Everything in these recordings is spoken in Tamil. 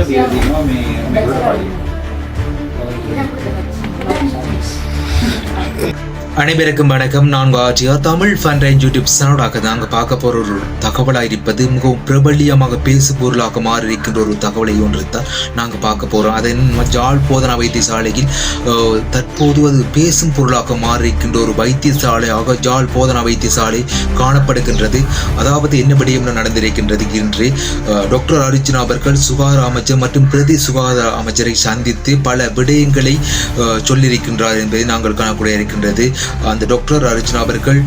තියෙනවා මේ මේකට පඩිය. அனைவருக்கும் வணக்கம். நான் வாஜியா தமிழ் ஃபன் யூடியூப் சேனலாக நாங்கள் பார்க்க போகிற ஒரு தகவலாக இருப்பது மிகவும் பிரபல்யமாக பேசு பொருளாக மாறி இருக்கின்ற ஒரு தகவலை ஒன்று தான் நாங்கள் பார்க்க போகிறோம். அது ஜாழ் போதனா வைத்தியசாலையில் தற்போது அது பேசும் பொருளாக மாறி இருக்கின்ற ஒரு வைத்தியசாலையாக ஜாழ் போதனா வைத்தியசாலை காணப்படுகின்றது. அதாவது என்ன விடயம் நடந்திருக்கின்றது என்று டாக்டர் அர்ஜுனா அவர்கள் சுகாதார அமைச்சர் மற்றும் பிரதி சுகாதார அமைச்சரை சந்தித்து பல விடயங்களை சொல்லியிருக்கின்றார் என்பதை நாங்கள் காணக்கூடிய இருக்கின்றது. அந்த டாக்டர் அர்ஜுனா அவர்கள்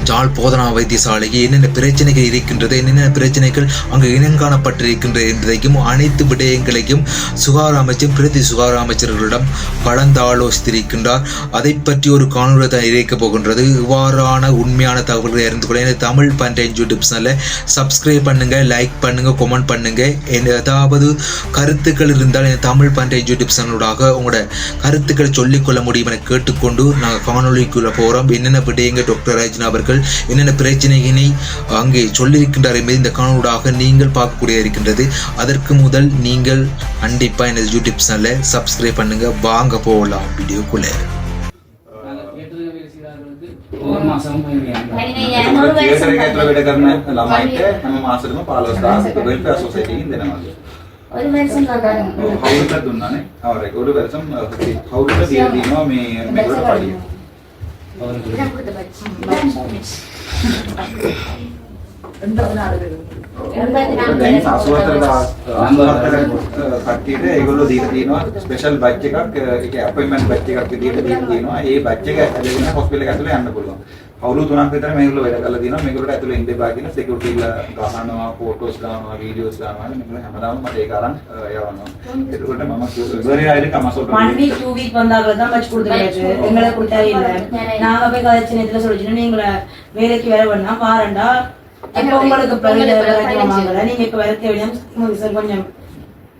ஜாழ் போதனா வைத்தியசாலைக்கு என்னென்ன பிரச்சனைகள் இருக்கின்றது, என்னென்ன பிரச்சனைகள் அங்கு இனங்காணப்பட்டிருக்கின்றது என்பதையும் அனைத்து விடயங்களையும் சுகாதார அமைச்சர் பிரதி சுகாதார அமைச்சர்களிடம் கலந்து ஆலோசித்திருக்கின்றார். அதை பற்றி ஒரு காணொலி தான் இணைக்க போகின்றது. இவ்வாறான உண்மையான தகவல்களை அறிந்து கொள்ள தமிழ் ஃபன் யூடியூப் சேனலை சப்ஸ்கிரைப் பண்ணுங்க, லைக் பண்ணுங்க, கமெண்ட் பண்ணுங்க. ஏதாவது கருத்துக்கள் இருந்தால் தமிழ் ஃபன் யூடியூப் சேனலோடாக உங்களோட கருத்துக்களை சொல்லிக்கொள்ள முடியும் என கேட்டுக்கொண்டு நாங்கள் காணொலிக்குள்ள போகிறோம். என்னென்ன விடயங்கள் டாக்டர் அர்ஜுனா அவர்கள் என்னென்ன பிரச்சனையினை அங்கே சொல்லியிருக்கின்றார் என்பதை இந்த காணொலியாக நீங்கள் பார்க்கக்கூடிய இருக்கின்றது. அதற்கு முதல் நீங்கள் கண்டிப்பா எனது யூடியூப் சேனலை சப்ஸ்கிரைப் பண்ணுங்க. வாங்க போகலாம் வீடியோக்குள்ள. ஒரு வருஷம் දුන්නානේ. අවරේ ஒரு வருஷம் කවුරුද කියලා දිනවා මේ මේකට පඩිය. කට්ටියට ඒගොල්ලෝ දීලා තියෙනවා ස්පෙෂල් බැච් එකක්. ඒක අපොයින්ට්මන්ට් බැච් එකක් විදියට දීලා තියෙනවා. ඒ බැච් එක ඇතුළේ හොස්පිටල් එක ඇතුළේ යන්න පුළුවන්. අවුරුදු 3ක් විතර මේගොල්ලෝ වැඩ කරලා තියෙනවා. මේගොල්ලෝට ඇතුළේ ඉන්න එපා කියන සිකියුරිටිලා ගහනවා, ෆොටෝස් දානවා, වීඩියෝස් දානවා. මේගොල්ලෝ හැමදාම මට ඒක අරන් යවනවා. ඒකට මම ඉවරේ ආයෙත් කමසොට 1 week 2 week வந்தாங்கள தான் பட்ஜ் கொடுத்துருக்காரு. எங்களை கொடுத்தா இல்ல. நாங்க போய் கதைச்சு நேத்துல சொல்லிச்சு நீங்கள வேலைக்கு வர வேணா பாருண்டா. இப்போ உங்களுக்கு பிரைவேட் வேலைக்கு வாங்கல. நீங்க இப்ப வர தேவையான சார் கொஞ்சம்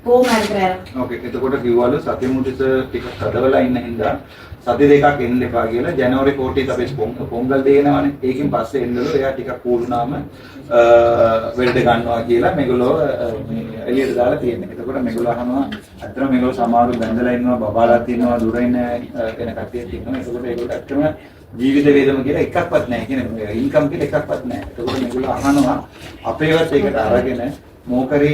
போமா இருக்கிறாரு. ஓகே. එතකොට කිව්වලු සතිමුටිස ටික හදවලා ඉන්න හින්දා සති දෙකක් එන්න එපා කියලා. ජනවාරි 14 අපි පොංගල් දේනවනේ. ඒකෙන් පස්සේ එන්නලු එයා ටිකක් කූරුනාම වෙල්ඩ ගන්නවා කියලා මේගොල්ලෝ එළියට දාලා තියෙනවා. එතකොට මේගොල්ලෝ අහනවා අත්‍තරම මේගොල්ලෝ සමහරු බැඳලා ඉන්නවා, බබාලා තියෙනවා, දුර ඉන්න වෙන කට්ටියක් ඉන්නවා. එතකොට ඒගොල්ලෝ ඇත්තම ජීවිත වේදම කියලා එකක්වත් නැහැ කියන ඉන්කම් කියලා එකක්වත් නැහැ. එතකොට මේගොල්ලෝ අහනවා අපේවත් ඒකට අරගෙන මෝකරි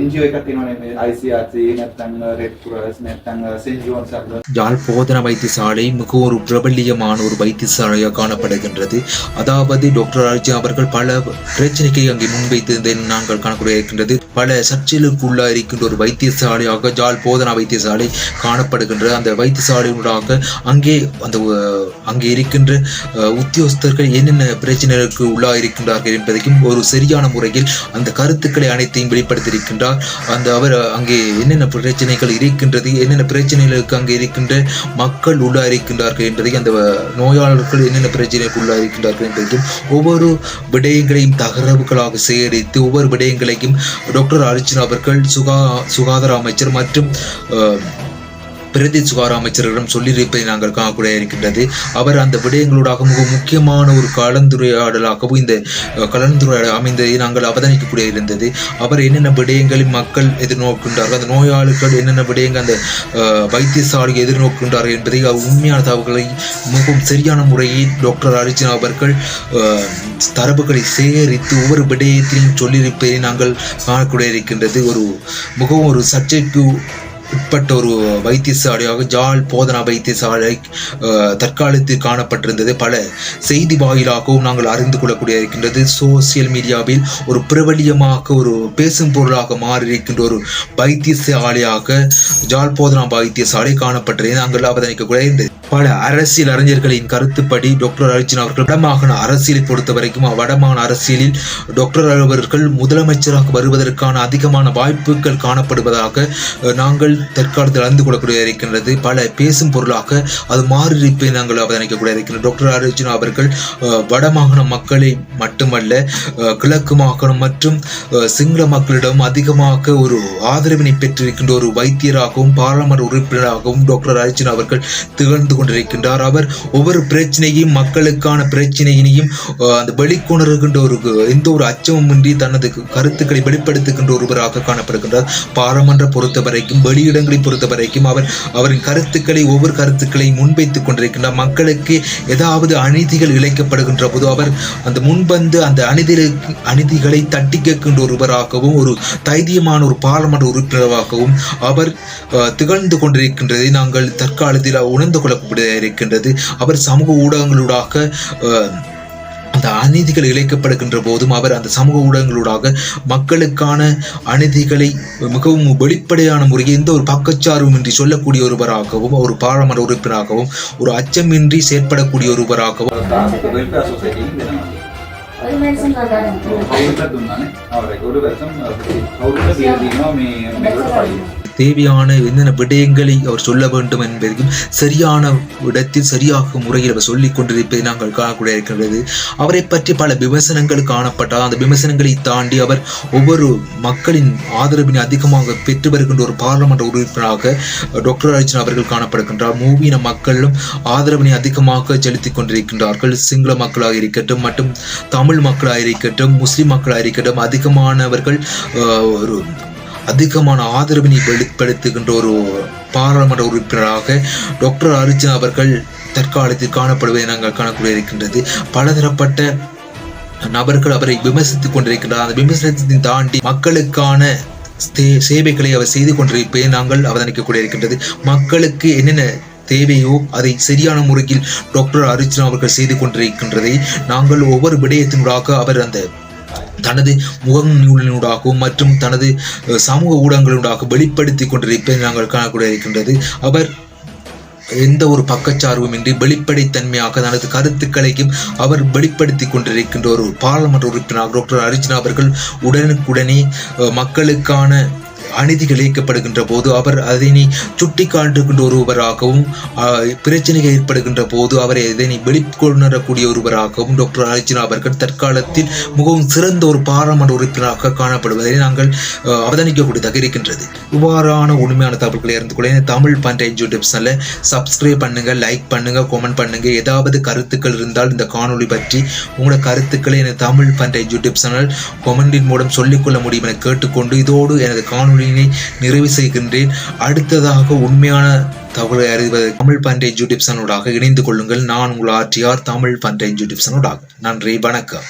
NGO එකක් තියෙනවනේ මේ ICRC නැත්නම් ரெட் கிராஸ் නැත්නම් செயின்ட் ஜோன்ஸ் அப்படி. ஜாழ் போதனா வைத்தியசாலை மிக ஒரு பிரபல்யமான ஒரு வைத்தியசாலையாக காணப்படுகின்றது. அதாவது டாக்டர் அர்ஜுனா அவர்கள் பல பிரச்சனைகளை அங்கே முன்வைத்து நாங்கள் காணக்கூடிய இருக்கின்றது. பல சர்ச்சைகளுக்குள்ளா இருக்கின்ற ஒரு வைத்தியசாலையாக ஜாழ் போதனா வைத்தியசாலை காணப்படுகின்றது. அந்த வைத்தியசாலையூடாக அங்கே இருக்கின்ற உத்தியோகஸ்தர்கள் என்னென்ன பிரச்சனைகளுக்கு உள்ளா இருக்கின்றார்கள் என்பதையும் ஒரு சரியான முறையில் அந்த கருத்துக்களை அனைத்தையும் வெளிப்படுத்தியிருக்கின்றார். அவர் அங்கே என்னென்ன பிரச்சனைகள் இருக்கின்றது, என்னென்ன பிரச்சனைகளுக்கு அங்கே இருக்கின்ற மக்கள் உள்ளா இருக்கின்றார்கள் என்பதை, அந்த நோயாளர்கள் என்னென்ன பிரச்சனைக்கு உள்ளா இருக்கின்றார்கள் என்பதையும் ஒவ்வொரு விடயங்களையும் தகவல்களாக சேகரித்து ஒவ்வொரு விடயங்களையும் டாக்டர் அர்ஜுனா அவர்கள் சுகாதார அமைச்சர் மற்றும் பிரதி சுகாதார அமைச்சரிடம் சொல்லியிருப்பதை நாங்கள் காணக்கூடிய இருக்கின்றது. அவர் அந்த விடயங்களோடாக மிக முக்கியமான ஒரு கலந்துரையாடலாகவும் இந்த கலந்துரையாடல் அமைந்ததை நாங்கள் அவதானிக்கக்கூடிய இருந்தது. அவர் என்னென்ன விடயங்களை மக்கள் எதிர்நோக்கின்றார்கள், அந்த நோயாளிகள் என்னென்ன விடயங்கள் அந்த வைத்தியசாலை எதிர்நோக்கின்றார்கள் என்பதை உண்மையான தகவல்களை மிகவும் சரியான முறையில் டாக்டர் அர்ஜுனா அவர்கள் தரவுகளை சேகரித்து ஒவ்வொரு விடயத்திலையும் சொல்லியிருப்பதை நாங்கள் காணக்கூடிய இருக்கின்றது. மிகவும் ஒரு சர்ச்சைக்கு உட்பட்ட ஒரு வைத்தியசாலையாக ஜாழ் போதனா வைத்தியசாலை தற்காலத்தில் காணப்பட்டிருந்தது. பல செய்தி வாயிலாகவும் நாங்கள் அறிந்து கொள்ளக்கூடிய இருக்கின்றது. சோசியல் மீடியாவில் ஒரு பிரபலியமாக ஒரு பேசும் பொருளாக மாறி இருக்கின்ற ஒரு வைத்தியசாலையாக ஜாழ் போதனா வைத்தியசாலை காணப்பட்டதை நாங்கள் அவதானிக்கக்கூடிய இருந்தது. பல அரசியல் அறிஞர்களின் கருத்துப்படி டாக்டர் அர்ஜுனா அவர்கள் வடமாகாண அரசியலை பொறுத்த வரைக்கும் வடமாகாண அரசியலில் டாக்டர் அவர்கள் முதலமைச்சராக வருவதற்கான அதிகமான வாய்ப்புகள் காணப்படுவதாக நாங்கள் தற்காலத்தில் அறிந்து கொள்ளக்கூடிய இருக்கின்றது. பல பேசும் பொருளாக அது மாறியிருப்பை நாங்கள் அவதானிக்கக்கூடிய இருக்கின்றது. டாக்டர் அர்ஜுனா அவர்கள் வடமாகாண மக்களை மட்டுமல்ல கிழக்கு மாகாணம் மற்றும் சிங்கள மக்களிடம் அதிகமாக ஒரு ஆதரவினை பெற்றிருக்கின்ற ஒரு வைத்தியராகவும் பாராளுமன்ற உறுப்பினராகவும் டாக்டர் அர்ஜுனா அவர்கள் திகழ்ந்து கொண்டிருக்கின்றார். அவர் ஒவ்வொரு பிரச்சனையும் மக்களுக்கான பிரச்சனையினையும் அந்த வெளிக்கொணர்கின்ற எந்த ஒரு அச்சமுமின்றி தனது கருத்துக்களை வெளிப்படுத்துகின்ற ஒருவராக காணப்படுகின்றார். பாராளுமன்ற பொறுத்த வரைக்கும் வெளியிடங்களை பொறுத்த வரைக்கும் அவரின் கருத்துக்களை ஒவ்வொரு கருத்துக்களை முன்வைத்துக் கொண்டிருக்கின்றார். மக்களுக்கு ஏதாவது அநீதிகள் இழைக்கப்படுகின்ற போது அவர் அந்த முன்வந்து அந்த அநீதிகளை தட்டி கேட்கின்ற ஒருவராகவும் ஒரு தைரியமான ஒரு பாராளுமன்ற உறுப்பினராகவும் அவர் திகழ்ந்து கொண்டிருக்கின்றதை நாங்கள் தற்காலத்தில் உணர்ந்து கொள்ளக்கூடியதாக இருக்கின்றது. அவர் சமூக ஊடகங்களூடாக அந்த அநீதிகள் இழைக்கப்படுகின்ற போதும் அவர் அந்த சமூக ஊடகங்களூடாக மக்களுக்கான அநீதிகளை மிகவும் வெளிப்படையான முறையில் எந்த ஒரு பக்கச்சார்புமின்றி சொல்லக்கூடிய ஒருவராகவும் ஒரு பாராளுமன்ற உறுப்பினராகவும் ஒரு அச்சமின்றி செயற்படக்கூடிய ஒருவராகவும் தேவையான என்னென்ன விடயங்களை அவர் சொல்ல வேண்டும் என்பதையும் சரியான இடத்தில் சரியாக முறையில் அவர் சொல்லிக் கொண்டிருப்பதை நாங்கள் காணக்கூடிய இருக்கின்றது. அவரை பற்றி பல விமர்சனங்கள் காணப்பட்டால் அந்த விமர்சனங்களை தாண்டி அவர் ஒவ்வொரு மக்களின் ஆதரவினை அதிகமாக பெற்று வருகின்ற ஒரு பாராளுமன்ற உறுப்பினராக டாக்டர் அர்ஜுனா அவர்கள் காணப்படுகின்றார். மூவின மக்களும் ஆதரவினை அதிகமாக செலுத்திக் கொண்டிருக்கின்றார்கள். சிங்கள மக்களாக இருக்கட்டும் மற்றும் தமிழ் மக்களாக இருக்கட்டும் முஸ்லிம் மக்களாக இருக்கட்டும் அதிகமானவர்கள் ஒரு அதிகமான ஆதரவினை வெளிப்படுத்துகின்ற ஒரு பாராளுமன்ற உறுப்பினராக டாக்டர் அர்ஜுனா அவர்கள் தற்காலத்தில் காணப்படுவதை நாங்கள் காணக்கூடிய இருக்கின்றது. பலதரப்பட்ட நபர்கள் அவரை விமர்சித்துக் கொண்டிருக்கின்றார். அந்த விமர்சனத்தை தாண்டி மக்களுக்கான சேவைகளை அவர் செய்து கொண்டிருப்பதை நாங்கள் அவதானிக்கக்கூடிய இருக்கின்றது. மக்களுக்கு என்னென்ன தேவையோ அதை சரியான முறையில் டாக்டர் அர்ஜுனா அவர்கள் செய்து கொண்டிருக்கின்றதை நாங்கள் ஒவ்வொரு விடயத்தினூடாக அவர் அந்த தனது முகநூலினூடாகவும் மற்றும் தனது சமூக ஊடகங்களூடாக வெளிப்படுத்தி கொண்டிருப்பதை நாங்கள் காணக்கூடிய இருக்கின்றது. அவர் எந்த ஒரு பக்கச்சார்புமின்றி வெளிப்படைத்தன்மையாக தனது கருத்துக்களையும் அவர் வெளிப்படுத்தி கொண்டிருக்கின்ற ஒரு பாராளுமன்ற உறுப்பினர் டாக்டர் அர்ஜுனா அவர்கள் உடனுக்குடனே மக்களுக்கான அநீதிகள் இழைக்கப்படுகின்ற போது அவர் அதனை சுட்டி காட்டுகின்ற ஒருவராகவும் பிரச்சனைகள் ஏற்படுகின்ற போது அவரை இதனை வெளிக்கொணரக்கூடிய ஒருவராகவும் டாக்டர் அர்ஜுனா அவர்கள் தற்காலத்தில் மிகவும் சிறந்த ஒரு பாராளுமன்ற உறுப்பினராக காணப்படுவதை நாங்கள் அவதானிக்கக்கூடியதாக இருக்கின்றது. இவ்வாறான உண்மையான தகவல்களை அறிந்து கொள்ள தமிழ் பண்டைய யூடியூப் சேனலை சப்ஸ்கிரைப் பண்ணுங்க, லைக் பண்ணுங்க, கமெண்ட் பண்ணுங்க. ஏதாவது கருத்துக்கள் இருந்தால் இந்த காணொலி பற்றி உங்களோட கருத்துக்களை எனது தமிழ் பண்டைய யூடியூப் சேனல் கமெண்டின் மூலம் சொல்லிக்கொள்ள முடியும் என கேட்டுக்கொண்டு இதோடு எனது காணொலி நிறைவு செய்கின்றேன். அடுத்ததாக உண்மையான தகவலை அறிவது தமிழ் பண்டைய யூடியூப் சேனலோடாக இணைந்து கொள்ளுங்கள். நான் உங்கள் RTR தமிழ் பண்டைய யூடியூப் சேனலோடாக. நன்றி, வணக்கம்.